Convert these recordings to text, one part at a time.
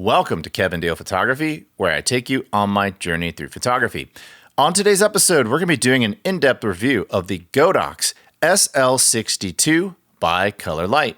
Welcome to Kevin Dale Photography, where I take you on my journey through photography. On today's episode, we're going to be doing an in-depth review of the Godox SL60II BI Color Light.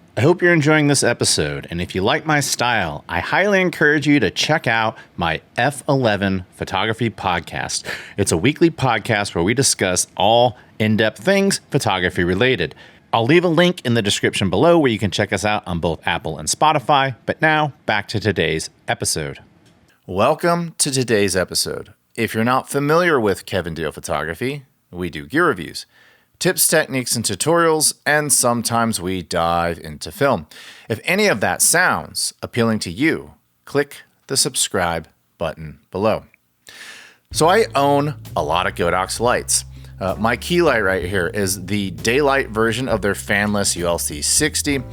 I hope you're enjoying this episode, and if you like my style, I highly encourage you to check out my F11 Photography Podcast. It's a weekly podcast where we discuss all in-depth things photography related. I'll leave a link in the description below where you can check us out on both Apple and Spotify, but now back to today's episode. Welcome to today's episode. If you're not familiar with Kevin Dale Photography, we do gear reviews, tips, techniques, and tutorials, and sometimes we dive into film. If any of that sounds appealing to you, click the subscribe button below. So I own a lot of Godox lights. My key light right here is the daylight version of their fanless ULC60.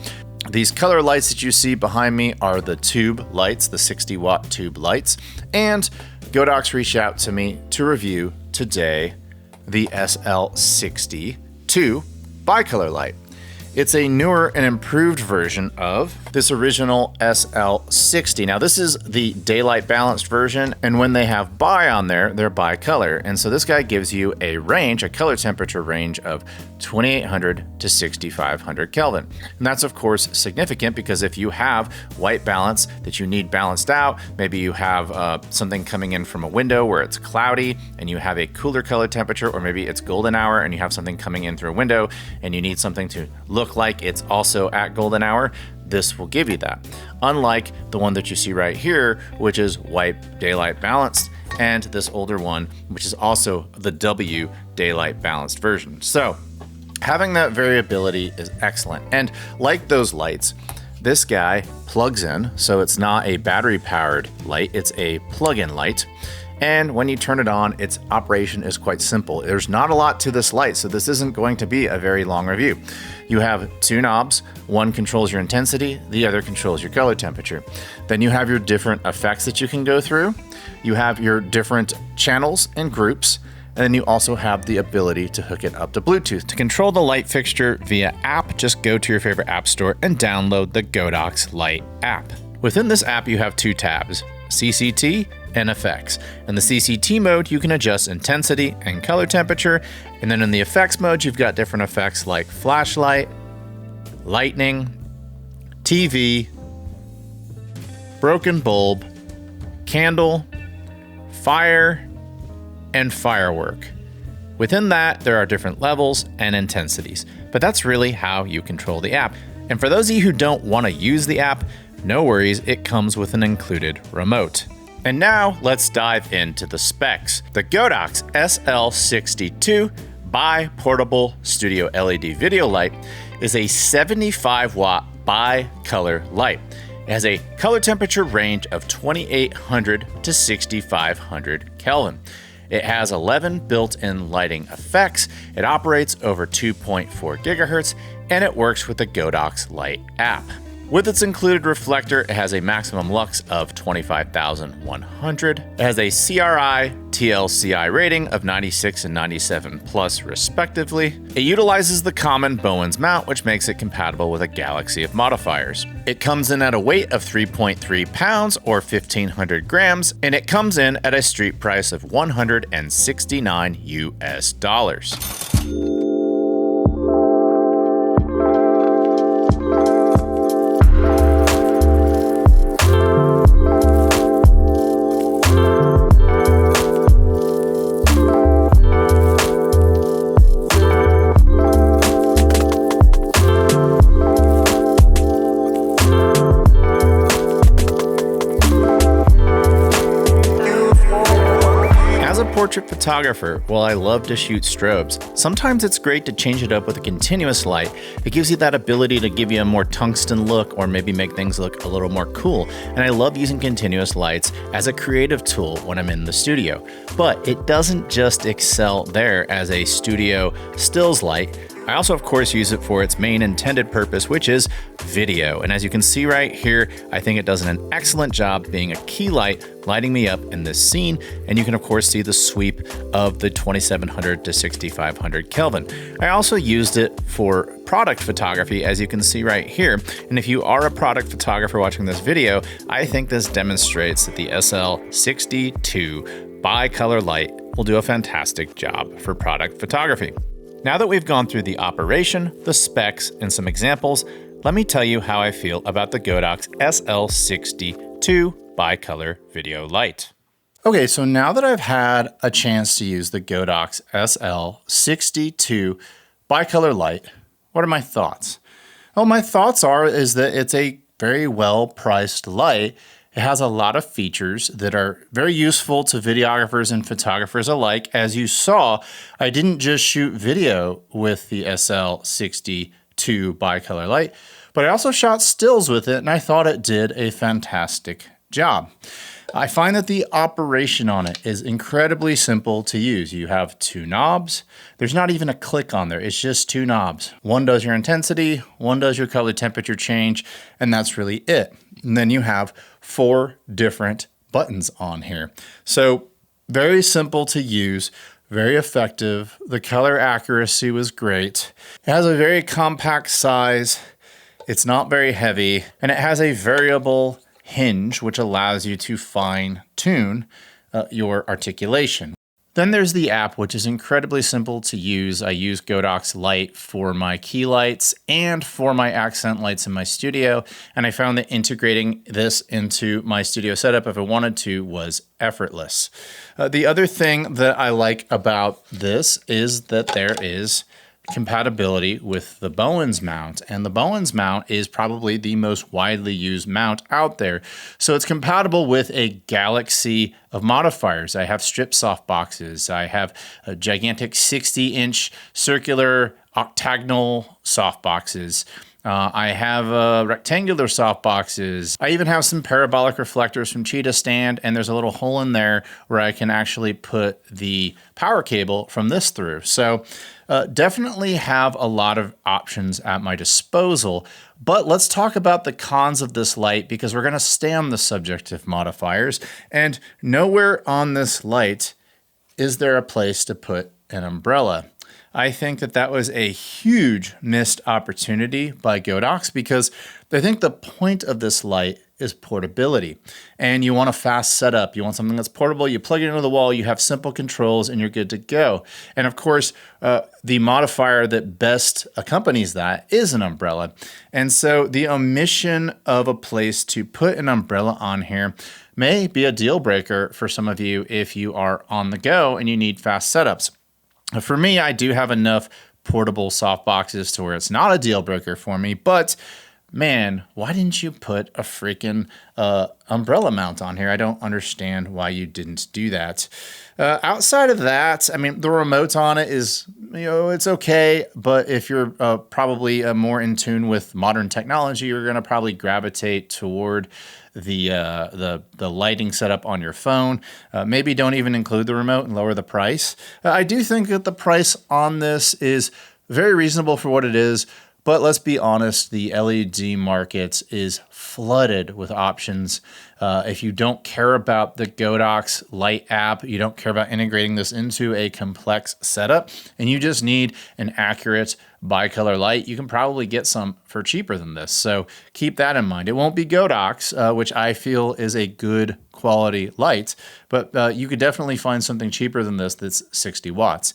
These color lights that you see behind me are the tube lights, the 60-watt tube lights, and Godox reached out to me to review today the SL60II BI Color Light. It's a newer and improved version of this original SL60. Now, this is the daylight balanced version, and when they have BI on there, they're bi-color. And so this guy gives you a range, a color temperature range of 2800 to 6500 Kelvin. And that's, of course, significant because if you have white balance that you need balanced out, maybe you have something coming in from a window where it's cloudy and you have a cooler color temperature, or maybe it's golden hour and you have something coming in through a window and you need something to look like it's also at golden hour, this will give you that. Unlike the one that you see right here, which is white daylight balanced, and this older one, which is also the W daylight balanced version. So having that variability is excellent. And like those lights, this guy plugs in, so it's not a battery powered light, it's a plug-in light. And when you turn it on, its operation is quite simple. There's not a lot to this light, so this isn't going to be a very long review. You have two knobs. One controls your intensity, the other controls your color temperature. Then you have your different effects that you can go through. You have your different channels and groups. And then you also have the ability to hook it up to Bluetooth. To control the light fixture via app, just go to your favorite app store and download the Godox Light app. Within this app, you have two tabs, CCT and effects. In the CCT mode, you can adjust intensity and color temperature. And then in the effects mode, you've got different effects like flashlight, lightning, TV, broken bulb, candle, fire, and firework. Within that, there are different levels and intensities, but that's really how you control the app. And for those of you who don't want to use the app, no worries, it comes with an included remote. And now let's dive into the specs. The Godox SL60II BI Portable Studio LED Video Light is a 75-watt bi-color light. It has a color temperature range of 2800 to 6500 Kelvin. It has 11 built-in lighting effects. It operates over 2.4 gigahertz, and it works with the Godox Light app. With its included reflector, it has a maximum lux of 25,100. It has a CRI TLCI rating of 96 and 97 plus respectively. It utilizes the common Bowens mount, which makes it compatible with a galaxy of modifiers. It comes in at a weight of 3.3 pounds or 1,500 grams, and it comes in at a street price of $169 US. Portrait photographer, while I love to shoot strobes, sometimes it's great to change it up with a continuous light. It gives you that ability to give you a more tungsten look or maybe make things look a little more cool. And I love using continuous lights as a creative tool when I'm in the studio. But it doesn't just excel there as a studio stills light. I also, of course, use it for its main intended purpose, which is video. And as you can see right here, I think it does an excellent job being a key light, lighting me up in this scene. And you can, of course, see the sweep of the 2700 to 6500 Kelvin. I also used it for product photography, as you can see right here. And if you are a product photographer watching this video, I think this demonstrates that the SL62 bicolor light will do a fantastic job for product photography. Now that we've gone through the operation, the specs, and some examples, let me tell you how I feel about the Godox SL62 bicolor video light. Okay, so now that I've had a chance to use the Godox SL62 bicolor light, what are my thoughts? Well, my thoughts is that it's a very well-priced light. It has a lot of features that are very useful to videographers and photographers alike. As you saw, I didn't just shoot video with the SL62 bicolor light, but I also shot stills with it, and I thought it did a fantastic job. I find that the operation on it is incredibly simple to use. You have two knobs. There's not even a click on there. It's just two knobs. One does your intensity, one does your color temperature change, and that's really it. And then you have 4 different buttons on here. So very simple to use, very effective. The color accuracy was great. It has a very compact size. It's not very heavy, and it has a variable hinge, which allows you to fine tune your articulation. Then there's the app, which is incredibly simple to use. I use Godox Light for my key lights and for my accent lights in my studio. And I found that integrating this into my studio setup, if I wanted to, was effortless. The other thing that I like about this is that there is compatibility with the Bowens mount, and the Bowens mount is probably the most widely used mount out there. So it's compatible with a galaxy of modifiers. I have strip softboxes. I have a gigantic 60-inch circular octagonal softboxes. I have rectangular softboxes. I even have some parabolic reflectors from Cheetah Stand, and there's a little hole in there where I can actually put the power cable from this through. So definitely have a lot of options at my disposal. But let's talk about the cons of this light, because we're going to stay on the subject of modifiers. And nowhere on this light is there a place to put an umbrella. I think that that was a huge missed opportunity by Godox, because I think the point of this light is portability. And you want a fast setup. You want something that's portable. You plug it into the wall, you have simple controls, and you're good to go. And of course, the modifier that best accompanies that is an umbrella. And so the omission of a place to put an umbrella on here may be a deal breaker for some of you if you are on the go and you need fast setups. For me, I do have enough portable softboxes to where it's not a deal breaker for me, but man, why didn't you put a freaking umbrella mount on here? I don't understand why you didn't do that. Outside of that, I mean, the remote on it is, it's okay, but if you're probably more in tune with modern technology, you're going to probably gravitate toward the lighting setup on your phone. Maybe don't even include the remote and lower the price. I do think that the price on this is very reasonable for what it is. But let's be honest, the LED market is flooded with options. If you don't care about the Godox Light app, you don't care about integrating this into a complex setup, and you just need an accurate bicolor light, you can probably get some for cheaper than this. So keep that in mind. It won't be Godox, which I feel is a good quality light, but you could definitely find something cheaper than this that's 60 watts.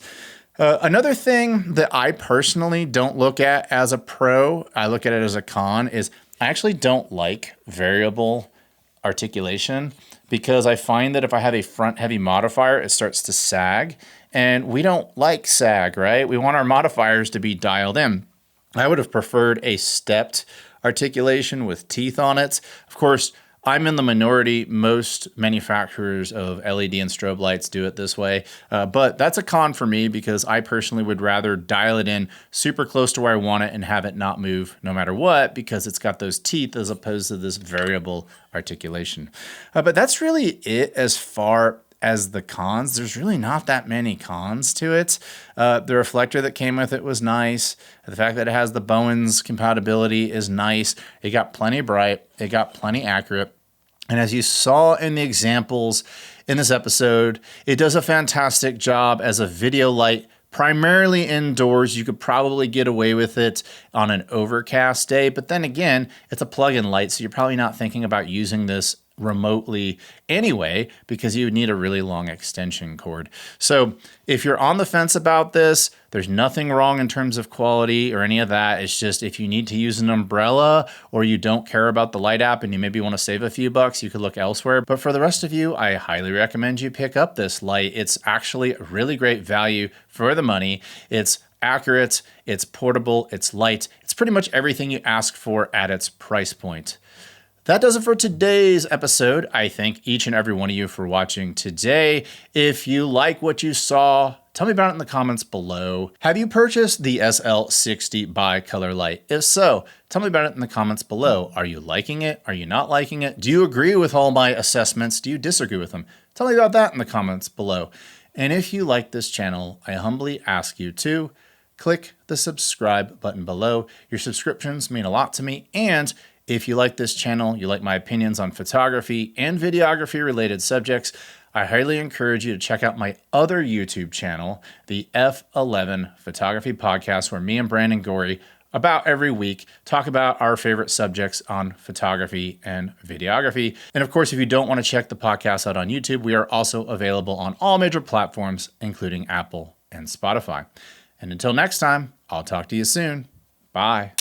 Another thing that I personally don't look at as a pro, I look at it as a con, is I actually don't like variable articulation, because I find that if I have a front heavy modifier, it starts to sag, and we don't like sag, right? We want our modifiers to be dialed in. I would have preferred a stepped articulation with teeth on it. Of course, I'm in the minority. Most manufacturers of LED and strobe lights do it this way, but that's a con for me, because I personally would rather dial it in super close to where I want it and have it not move no matter what, because it's got those teeth as opposed to this variable articulation. But that's really it as far as the cons. There's really not that many cons to it. The reflector that came with it was nice. The fact that it has the Bowens compatibility is nice. It got plenty bright. It got plenty accurate. And as you saw in the examples in this episode, it does a fantastic job as a video light. Primarily indoors. You could probably get away with it on an overcast day, but then again, it's a plug-in light, so you're probably not thinking about using this remotely anyway, because you would need a really long extension cord. So if you're on the fence about this, there's nothing wrong in terms of quality or any of that. It's just if you need to use an umbrella or you don't care about the light app and you maybe want to save a few bucks, you could look elsewhere. But for the rest of you, I highly recommend you pick up this light. It's actually a really great value for the money. It's accurate, it's portable, it's light. It's pretty much everything you ask for at its price point. That does it for today's episode. I thank each and every one of you for watching today. If you like what you saw, tell me about it in the comments below. Have you purchased the SL60 bi-color light? If so, tell me about it in the comments below. Are you liking it? Are you not liking it? Do you agree with all my assessments? Do you disagree with them? Tell me about that in the comments below. And if you like this channel, I humbly ask you to click the subscribe button below. Your subscriptions mean a lot to me, and if you like this channel, you like my opinions on photography and videography related subjects, I highly encourage you to check out my other YouTube channel, the F11 Photography Podcast, where me and Brandon Gorey about every week talk about our favorite subjects on photography and videography. And of course, if you don't want to check the podcast out on YouTube, we are also available on all major platforms, including Apple and Spotify. And until next time, I'll talk to you soon. Bye.